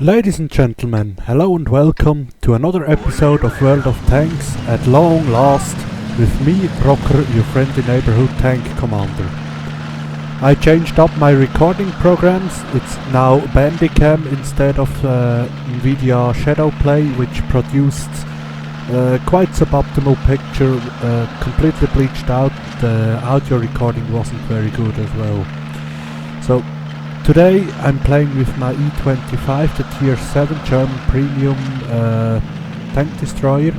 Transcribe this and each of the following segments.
Ladies and gentlemen, hello and welcome to another episode of World of Tanks at long last with me, Rocker, your friendly neighborhood tank commander. I changed up my recording programs. It's now Bandicam instead of NVIDIA Shadowplay, which produced quite suboptimal picture, completely bleached out. The audio recording wasn't very good as well. So today I'm playing with my E-25, the Tier 7 German premium tank destroyer.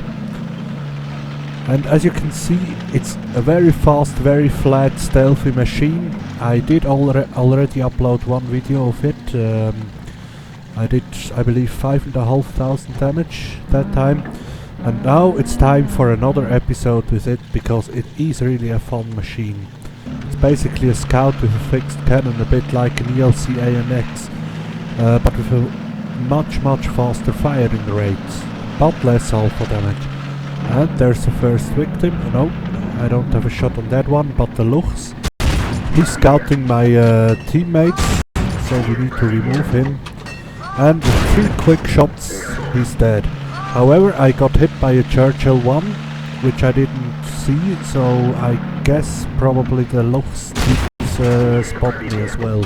And as you can see, it's a very fast, very flat, stealthy machine. I did already upload one video of it. I did, I believe, 5,500 damage that time. And now it's time for another episode with it, because it is really a fun machine. It's basically a scout with a fixed cannon, a bit like an ELC ANX, but with a much faster firing rate, but less alpha damage. And there's the first victim. No, I don't have a shot on that one, but the Luchs. He's scouting my teammates, so we need to remove him. And with 3 quick shots, he's dead. However, I got hit by a Churchill 1, which I didn't see, so I guess probably the Luchs did spot me as well.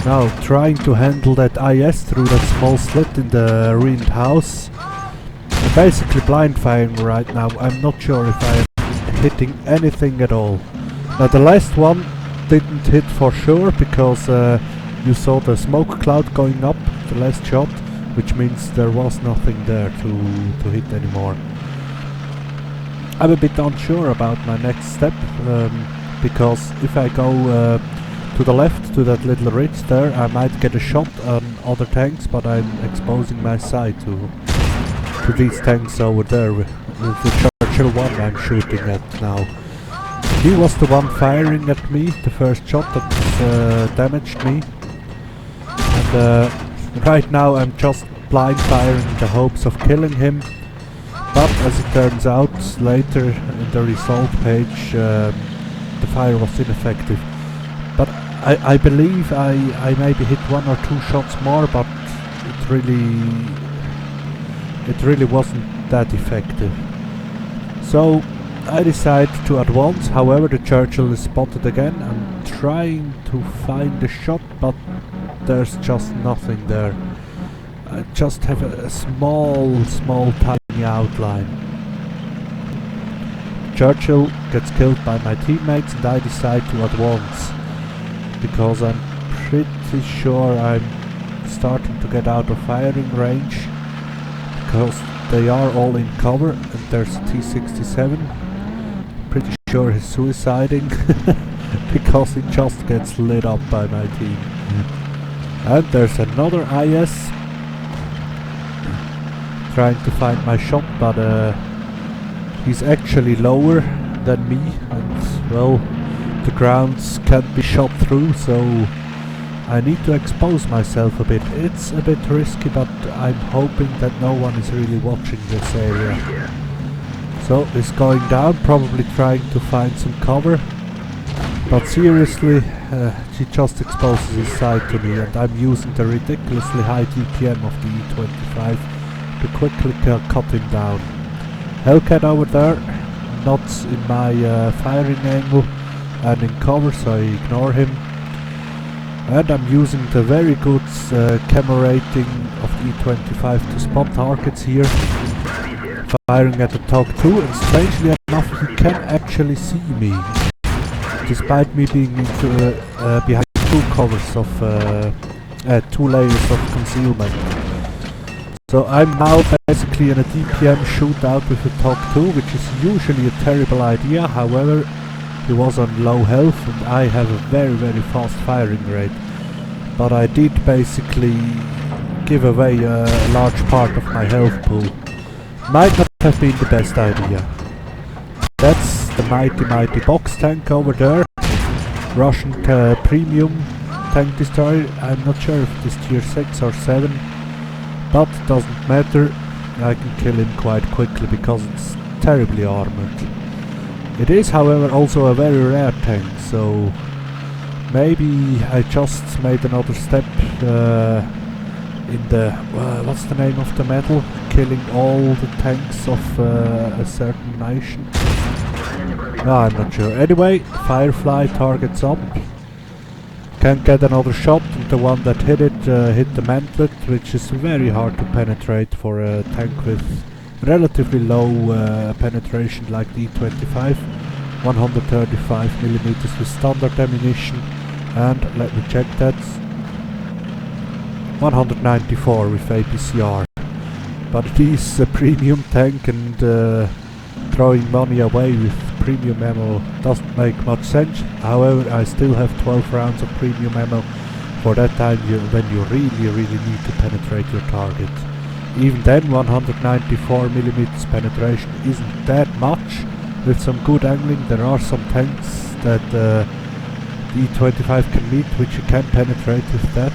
Now, trying to handle that IS through that small slit in the ruined house. I'm basically blind firing right now. I'm not sure if I am hitting anything at all. Now, the last one didn't hit for sure, because you saw the smoke cloud going up, the last shot, which means there was nothing there to hit anymore. I'm a bit unsure about my next step, because if I go to the left to that little ridge there, I might get a shot on other tanks, but I'm exposing my side to these tanks over there with the Churchill 1 I'm shooting at now. He was the one firing at me, the first shot that damaged me. And right now I'm just blind firing in the hopes of killing him. But as it turns out, later in the result page, the fire was ineffective. But I believe I maybe hit 1 or 2 shots more, but it really wasn't that effective. So I decide to advance. However, the Churchill is spotted again. I'm trying to find a shot, but there's just nothing there. I just have a small tiny outline. Churchill gets killed by my teammates, and I decide to advance, because I'm pretty sure I'm starting to get out of firing range, because they are all in cover, and there's a T-67. Pretty sure he's suiciding because he just gets lit up by my team. And there's another IS trying to find my shot, but he's actually lower than me, and well, the grounds can't be shot through, so I need to expose myself a bit. It's a bit risky, but I'm hoping that no one is really watching this area. So he's going down, probably trying to find some cover, but seriously, he just exposes his side to me, and I'm using the ridiculously high DPM of the E-25 to quickly cut him down. Hellcat over there, not in my firing angle and in cover, so I ignore him. And I'm using the very good camera rating of the E-25 to spot targets here. Firing at the TOG 2, and strangely enough he can actually see me, despite me being into, behind 2 covers of 2 layers of concealment. So I'm now basically in a DPM shootout with a TOG 2, which is usually a terrible idea. However, he was on low health, and I have a very fast firing rate. But I did basically give away a large part of my health pool. Might not have been the best idea. That's the mighty box tank over there. Russian premium tank destroyer. I'm not sure if it is tier 6 or 7. But it doesn't matter. I can kill him quite quickly because it's terribly armored. It is, however, also a very rare tank, so maybe I just made another step in the what's the name of the medal? Killing all the tanks of a certain nation. No, I'm not sure. Anyway, Firefly targets up. Can't get another shot, and the one that hit it hit the mantlet, which is very hard to penetrate for a tank with relatively low penetration like the E-25. 135mm with standard ammunition, and let me check that. 194 with APCR. But it is a premium tank, and throwing money away with premium ammo doesn't make much sense. However, I still have 12 rounds of premium ammo for that time when you really need to penetrate your target. Even then, 194mm penetration isn't that much. With some good angling, there are some tanks that the E-25 can meet, which you can penetrate with that.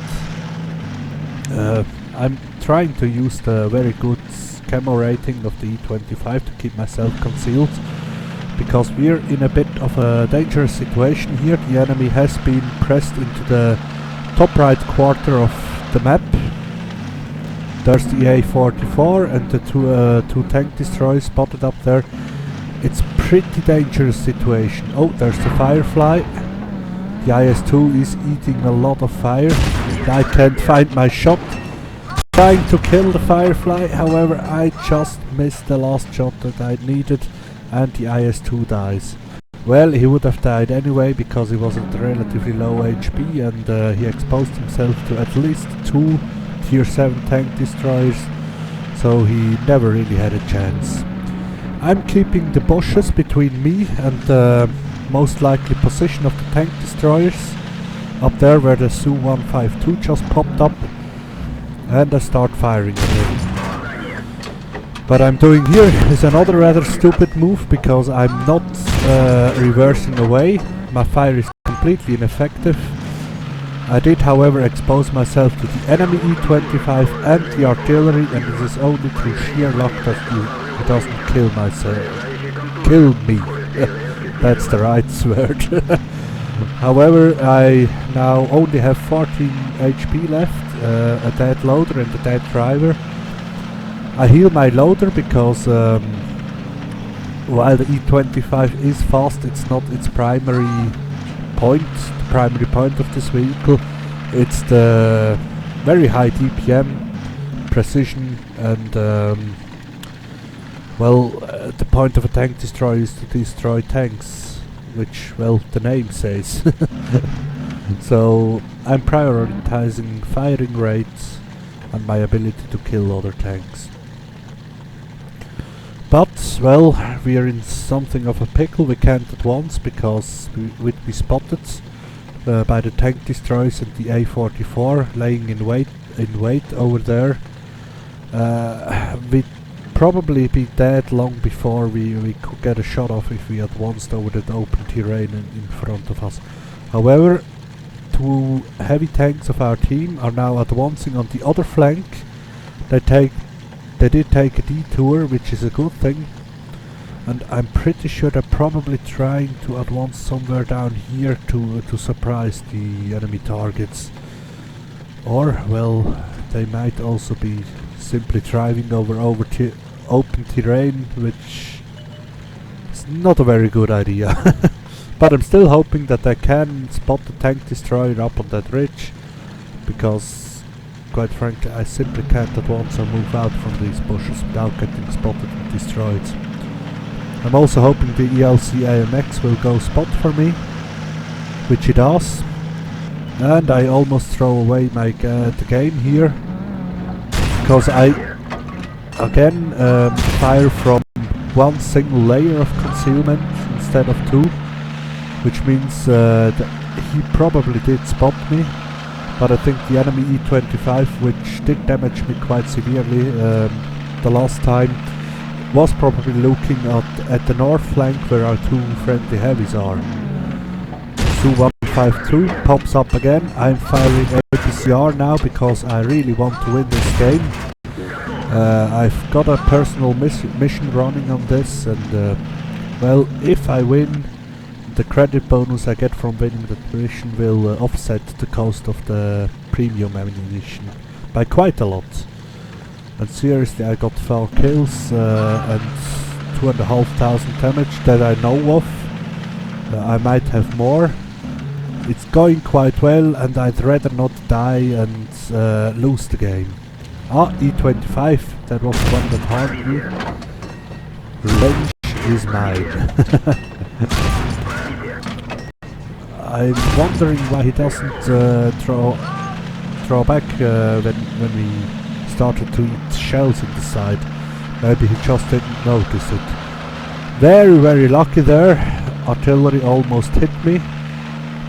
I'm trying to use the very good camo rating of the E-25 to keep myself concealed, because we're in a bit of a dangerous situation here. The enemy has been pressed into the top right quarter of the map. There's the A-44 and the two tank destroyers spotted up there. It's pretty dangerous situation. Oh, there's the Firefly. The IS-2 is eating a lot of fire. I can't find my shot. Trying to kill the Firefly, however I just missed the last shot that I needed, and the IS-2 dies. Well, he would have died anyway because he was at relatively low HP, and he exposed himself to at least 2 tier 7 tank destroyers, so he never really had a chance. I'm keeping the bushes between me and the most likely position of the tank destroyers, up there where the Su-152 just popped up, and I start firing again. What I'm doing here is another rather stupid move, because I'm not reversing away. My fire is completely ineffective. I did, however, expose myself to the enemy E-25 and the artillery, and it is only through sheer luck that he doesn't kill me. That's the right word. However, I now only have 14 HP left, a dead loader and a dead driver. I heal my loader because while the E-25 is fast, it's not its primary point. The primary point of this vehicle, it's the very high DPM, precision, and the point of a tank destroyer is to destroy tanks, which, well, the name says. So I'm prioritizing firing rates and my ability to kill other tanks. But, well, we are in something of a pickle. We can't advance because we'd be spotted by the tank destroyers and the A-44 laying in wait over there. We'd probably be dead long before we could get a shot off if we advanced over the open terrain in front of us. However, 2 heavy tanks of our team are now advancing on the other flank. They did take a detour, which is a good thing, and I'm pretty sure they're probably trying to advance somewhere down here to surprise the enemy targets. Or, well, they might also be simply driving over open terrain, which is not a very good idea. But I'm still hoping that I can spot the tank destroyer up on that ridge, because quite frankly I simply can't advance or move out from these bushes without getting spotted and destroyed. I'm also hoping the ELC AMX will go spot for me, which it does, and I almost throw away the game here, because I again fire from one single layer of concealment instead of 2, which means that he probably did spot me, but I think the enemy E-25, which did damage me quite severely the last time, was probably looking at the north flank where our 2 friendly heavies are. Su-152 pops up again. I'm firing APCR now because I really want to win this game. I've got a personal mission running on this, and well, if I win, the credit bonus I get from winning that mission will offset the cost of the premium ammunition. by quite a lot. And seriously, I got 4 kills and 2,500 damage that I know of. I might have more. It's going quite well, and I'd rather not die and lose the game. Ah, E-25, that was the one that harmed me. Revenge is mine. I'm wondering why he doesn't throw back when we started to eat shells in the side. Maybe he just didn't notice it. Very, very lucky there. Artillery almost hit me,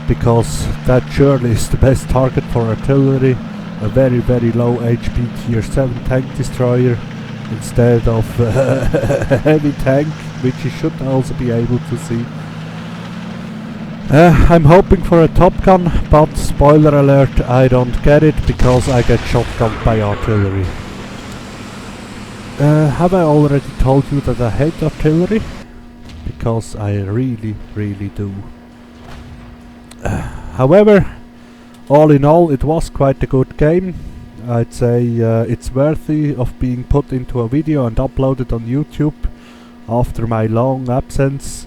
because that surely is the best target for artillery. A very, very low HP tier 7 tank destroyer instead of a heavy tank, which you should also be able to see. I'm hoping for a Top Gun, but spoiler alert, I don't get it because I get shotgunned by artillery. Have I already told you that I hate artillery? Because I really, really do. However, all in all, it was quite a good game. I'd say it's worthy of being put into a video and uploaded on YouTube after my long absence.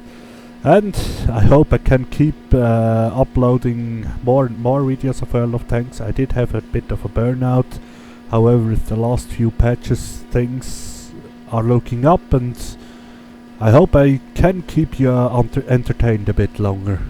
And I hope I can keep uploading more and more videos of World of Tanks. I did have a bit of a burnout. However, with the last few patches, things are looking up, and I hope I can keep you entertained a bit longer.